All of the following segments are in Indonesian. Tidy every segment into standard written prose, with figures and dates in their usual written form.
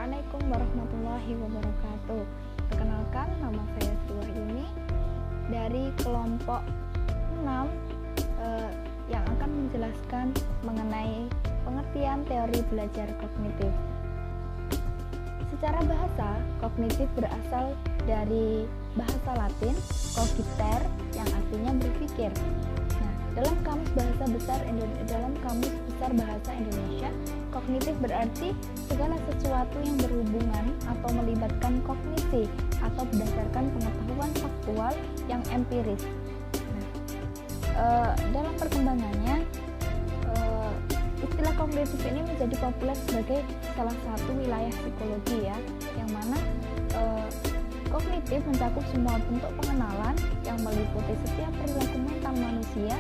Assalamualaikum warahmatullahi wabarakatuh. Perkenalkan, nama saya Sri Wahyuni dari kelompok 6 yang akan menjelaskan mengenai pengertian teori belajar kognitif. Secara bahasa, kognitif berasal dari bahasa Latin cogiter yang artinya berpikir. Nah, dalam kamus besar bahasa Indonesia, kognitif berarti segala sesuatu yang berhubungan atau melibatkan kognisi atau berdasarkan pengetahuan faktual yang empiris. Nah, dalam perkembangannya, istilah kognitif ini menjadi populer sebagai salah satu wilayah psikologi ya, yang mana kognitif mencakup semua bentuk pengenalan yang meliputi setiap perilaku mental manusia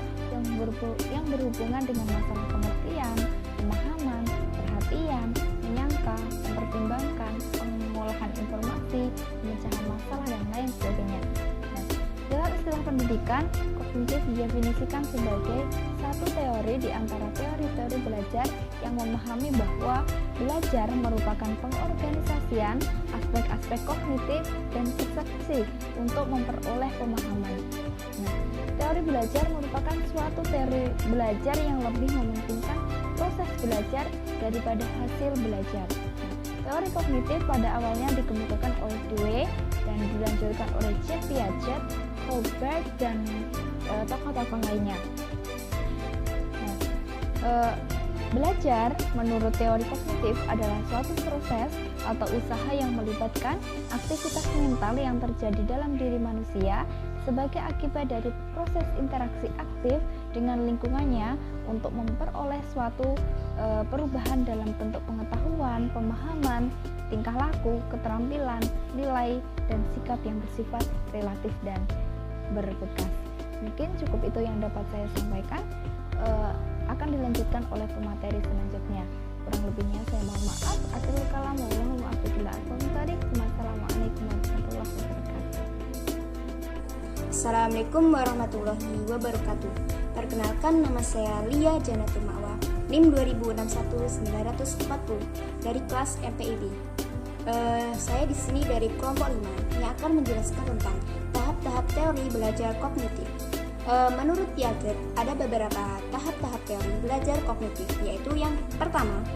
yang berhubungan dengan masalah pengertian, pemahaman, perhatian, menyangka, mempertimbangkan, pengolahan informasi, pemecahan masalah, dan lain sebagainya. Nah, dalam istilah pendidikan, kognitif didefinisikan sebagai satu teori di antara teori-teori belajar yang memahami bahwa belajar merupakan pengorganisasian aspek-aspek kognitif dan persepsi untuk memperoleh pemahaman. Nah, teori belajar merupakan suatu teori belajar yang lebih mementingkan proses belajar daripada hasil belajar. Nah, teori kognitif pada awalnya dikemukakan oleh Dewey dan dilanjutkan oleh Jean Piaget, Colbert, dan tokoh-tokoh lainnya. Belajar menurut teori kognitif adalah suatu proses atau usaha yang melibatkan aktivitas mental yang terjadi dalam diri manusia sebagai akibat dari proses interaksi aktif dengan lingkungannya untuk memperoleh suatu perubahan dalam bentuk pengetahuan, pemahaman, tingkah laku, keterampilan, nilai, dan sikap yang bersifat relatif dan berbekas. Mungkin cukup itu yang dapat saya sampaikan. Akan dilanjutkan oleh pemateri selanjutnya. Kurang lebihnya saya mohon maaf. Akhirul kalam, wallahu muwaffiq. Wassalamualaikum warahmatullahi wabarakatuh. Assalamualaikum warahmatullahi wabarakatuh. Perkenalkan, nama saya Lia Janatul Ma'wa, NIM 2061-940 dari kelas MPIB. Saya di sini dari kelompok 5 yang akan menjelaskan tentang tahap-tahap teori belajar kognitif. Menurut Piaget, ada beberapa tahap-tahap teori belajar kognitif, yaitu yang pertama,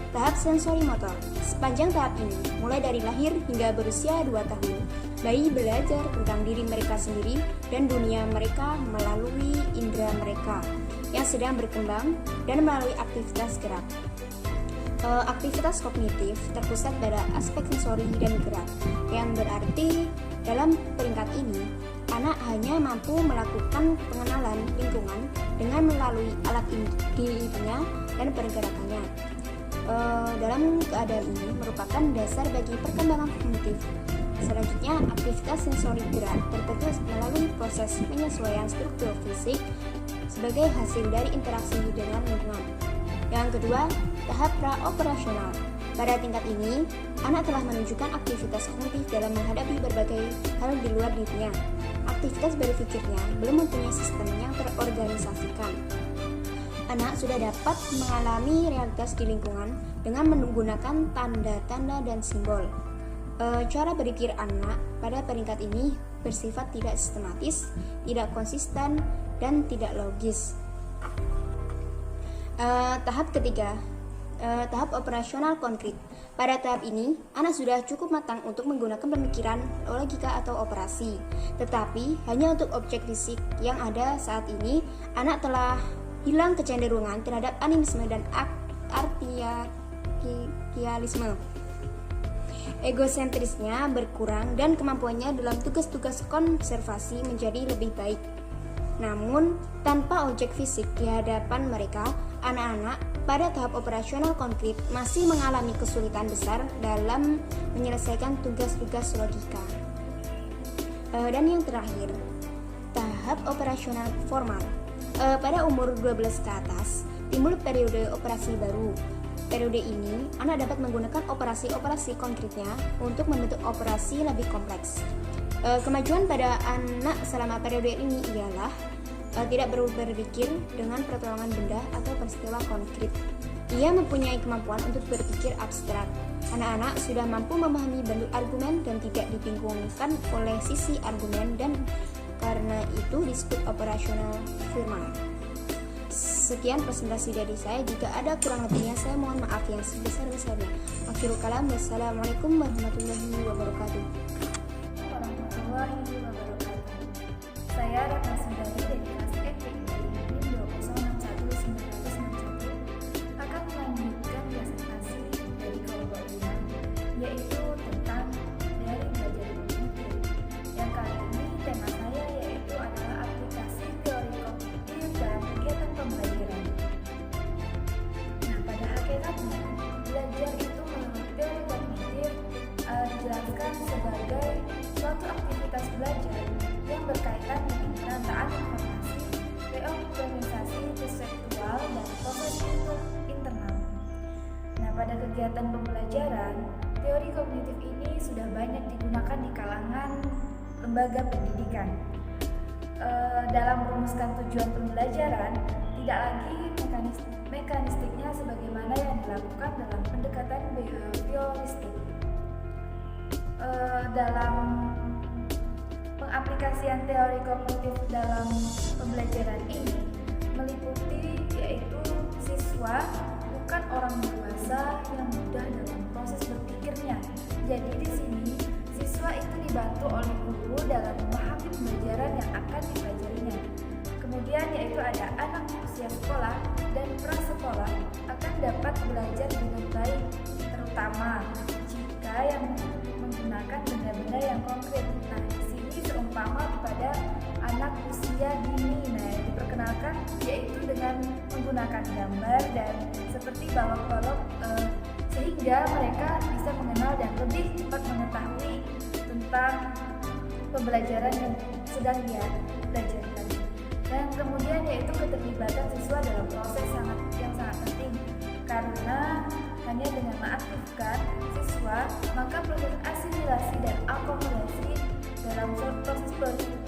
tahap sensori motor. Sepanjang tahap ini, mulai dari lahir hingga berusia 2 tahun, bayi belajar tentang diri mereka sendiri dan dunia mereka melalui indera mereka yang sedang berkembang dan melalui aktivitas gerak. Aktivitas kognitif terpusat pada aspek sensori dan gerak, yang berarti dalam peringkat ini, anak hanya mampu melakukan pengenalan lingkungan dengan melalui alat indinya dan pergerakannya. Dalam keadaan ini merupakan dasar bagi perkembangan kognitif. Selanjutnya, aktivitas sensori gerak terbentuk melalui proses penyesuaian struktur fisik sebagai hasil dari interaksi dengan lingkungan. Yang kedua, tahap pra-operasional. Pada tingkat ini, anak telah menunjukkan aktivitas kognitif dalam menghadapi berbagai hal di luar dirinya. Aktivitas berpikirnya belum mempunyai sistem yang terorganisasikan. Anak sudah dapat mengalami realitas di lingkungan dengan menggunakan tanda-tanda dan simbol. Cara berpikir anak pada peringkat ini bersifat tidak sistematis, tidak konsisten, dan tidak logis. Tahap ketiga, tahap operasional konkret. Pada tahap ini, anak sudah cukup matang untuk menggunakan pemikiran, logika, atau operasi. Tetapi, hanya untuk objek fisik yang ada saat ini, anak telah hilang kecenderungan terhadap animisme dan artificialisme. Egosentrisnya berkurang dan kemampuannya dalam tugas-tugas konservasi menjadi lebih baik. Namun, tanpa objek fisik di hadapan mereka, anak-anak pada tahap operasional konkret masih mengalami kesulitan besar dalam menyelesaikan tugas-tugas logika. Dan yang terakhir, tahap operasional formal. Pada umur 12 ke atas, timbul periode operasi baru. Periode ini, anak dapat menggunakan operasi-operasi konkretnya untuk membentuk operasi lebih kompleks. Kemajuan pada anak selama periode ini ialah tidak berpikir dengan pertolongan benda atau peristiwa konkret. Ia mempunyai kemampuan untuk berpikir abstrak. Anak-anak sudah mampu memahami bentuk argumen dan tidak dibingungkan oleh sisi argumen, dan karena itu disebut operasional firman. Sekian presentasi dari saya. Jika ada kurang lebihnya, saya mohon maaf yang sebesar-besarnya. Akhirul kalam, wassalamualaikum warahmatullahi wabarakatuh. Warahmatullahi wabarakatuh. Saya Ratna Sundari dari kelas EPI NIM 2061961 akan melanjutkan presentasi dari kelompok 5, yaitu tentang dari belajar kognitif. Yang kali ini tema saya yaitu adalah aplikasi teori kognitif dalam kegiatan pembelajaran. Nah, pada hakikatnya belajar itu menurut teori kognitif dijelaskan sebagai suatu aktivitas belajar yang berkaitan dengan penataan informasi, reorganisasi konseptual, dan proses internal. Nah, pada kegiatan pembelajaran, teori kognitif ini sudah banyak digunakan di kalangan lembaga pendidikan. Dalam merumuskan tujuan pembelajaran, tidak lagi mekanistiknya sebagaimana yang dilakukan dalam pendekatan behavioristik. Dalam pengaplikasian teori kognitif dalam pembelajaran ini meliputi yaitu siswa bukan orang dewasa yang mudah dalam proses berpikirnya. Jadi di sini siswa itu dibantu oleh guru dalam memahami pembelajaran yang akan dipelajarinya. Kemudian yaitu ada anak usia sekolah dan prasekolah akan dapat belajar dengan baik, terutama jika yang menggunakan benda-benda yang konkret. Nah, di sini seumpama kepada anak usia dini. Nah, yang diperkenalkan yaitu dengan menggunakan gambar dan seperti balok-balok sehingga mereka bisa mengenal dan lebih cepat mengetahui tentang pembelajaran yang sedang dia pelajari. Dan kemudian yaitu keterlibatan siswa dalam proses yang sangat penting, karena hanya dengan mengaktifkan siswa maka proses asimilasi dan akomodasi dalam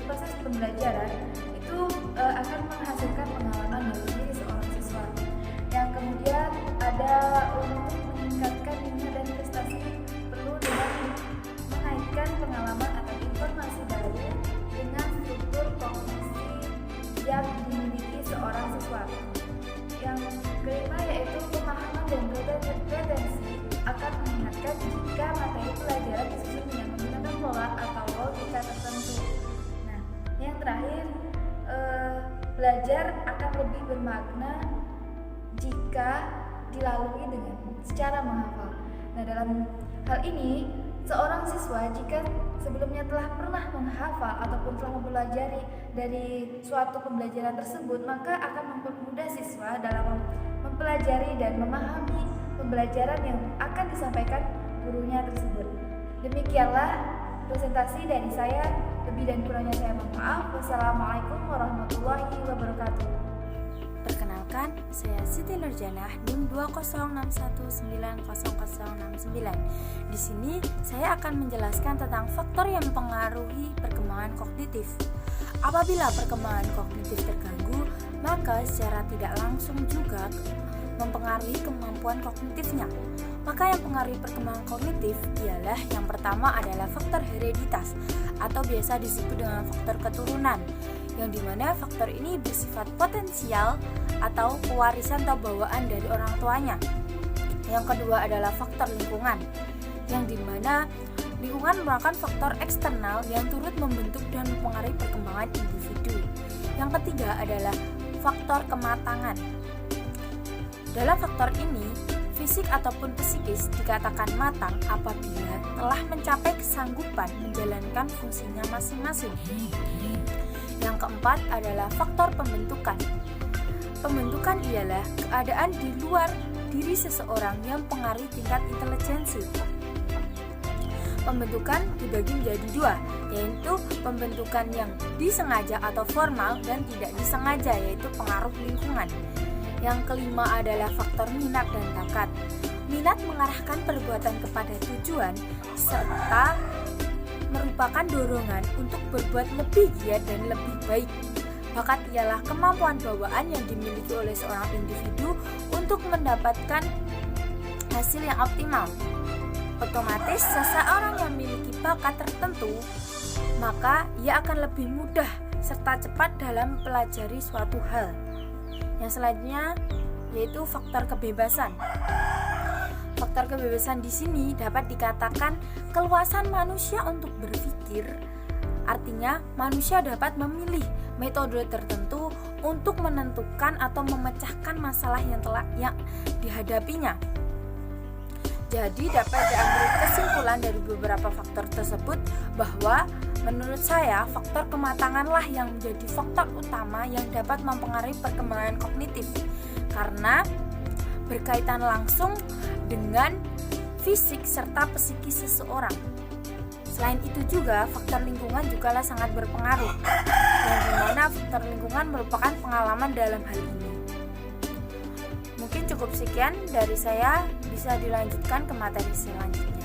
proses pembelajaran itu akan menghasilkan pengalaman dari diri seorang siswa. Yang kemudian ada untuk meningkatkan minat dan prestasi perlu dengan mengaitkan pengalaman atau informasi baru dengan struktur kognisi yang dimiliki seorang siswa. Yang kelima yaitu pemahaman dan retensi akan mengingatkan jika materi pelajaran disusun dengan menggunakan pola atau logika tertentu. Nah, yang terakhir belajar akan lebih bermakna jika dilalui dengan secara menghafal. Nah, dalam hal ini seorang siswa jika sebelumnya telah pernah menghafal ataupun telah mempelajari dari suatu pembelajaran tersebut, maka akan mempermudah siswa dalam mempelajari dan memahami pembelajaran yang akan disampaikan gurunya tersebut. Demikianlah presentasi dari saya. Lebih dan kurangnya saya mohon maaf. Wassalamualaikum warahmatullahi wabarakatuh. Perkenalkan, saya Siti Nurjanah, NIM 206190069. Di sini saya akan menjelaskan tentang faktor yang mempengaruhi perkembangan kognitif. Apabila perkembangan kognitif terganggu, maka secara tidak langsung juga mempengaruhi kemampuan kognitifnya. Maka yang mempengaruhi perkembangan kognitif ialah yang pertama adalah faktor hereditas atau biasa disebut dengan faktor keturunan, yang dimana faktor ini bersifat potensial atau pewarisan atau bawaan dari orang tuanya. Yang kedua adalah faktor lingkungan, yang dimana lingkungan merupakan faktor eksternal yang turut membentuk dan mempengaruhi perkembangan individu. Yang ketiga adalah faktor kematangan. Dalam faktor ini, fisik ataupun psikis dikatakan matang apabila telah mencapai kesanggupan menjalankan fungsinya masing-masing. Yang keempat adalah faktor pembentukan. Pembentukan ialah keadaan di luar diri seseorang yang mempengaruhi tingkat intelijensi. Pembentukan dibagi menjadi dua, yaitu pembentukan yang disengaja atau formal dan tidak disengaja, yaitu pengaruh lingkungan. Yang kelima adalah faktor minat dan bakat. Minat mengarahkan perbuatan kepada tujuan serta merupakan dorongan untuk berbuat lebih giat dan lebih baik. Bakat ialah kemampuan bawaan yang dimiliki oleh seorang individu untuk mendapatkan hasil yang optimal. Otomatis seseorang yang memiliki bakat tertentu, maka ia akan lebih mudah serta cepat dalam mempelajari suatu hal. Yang selanjutnya yaitu faktor kebebasan. Faktor kebebasan di sini dapat dikatakan keluasan manusia untuk berpikir. Artinya, manusia dapat memilih metode tertentu untuk menentukan atau memecahkan masalah yang dihadapinya. Jadi dapat diambil kesimpulan dari beberapa faktor tersebut bahwa menurut saya faktor kematanganlah yang menjadi faktor utama yang dapat mempengaruhi perkembangan kognitif, karena berkaitan langsung dengan fisik serta psikis seseorang. Selain itu juga faktor lingkungan jugalah sangat berpengaruh, yang dimana faktor lingkungan merupakan pengalaman dalam hal ini. Mungkin cukup sekian dari saya, bisa dilanjutkan ke materi selanjutnya.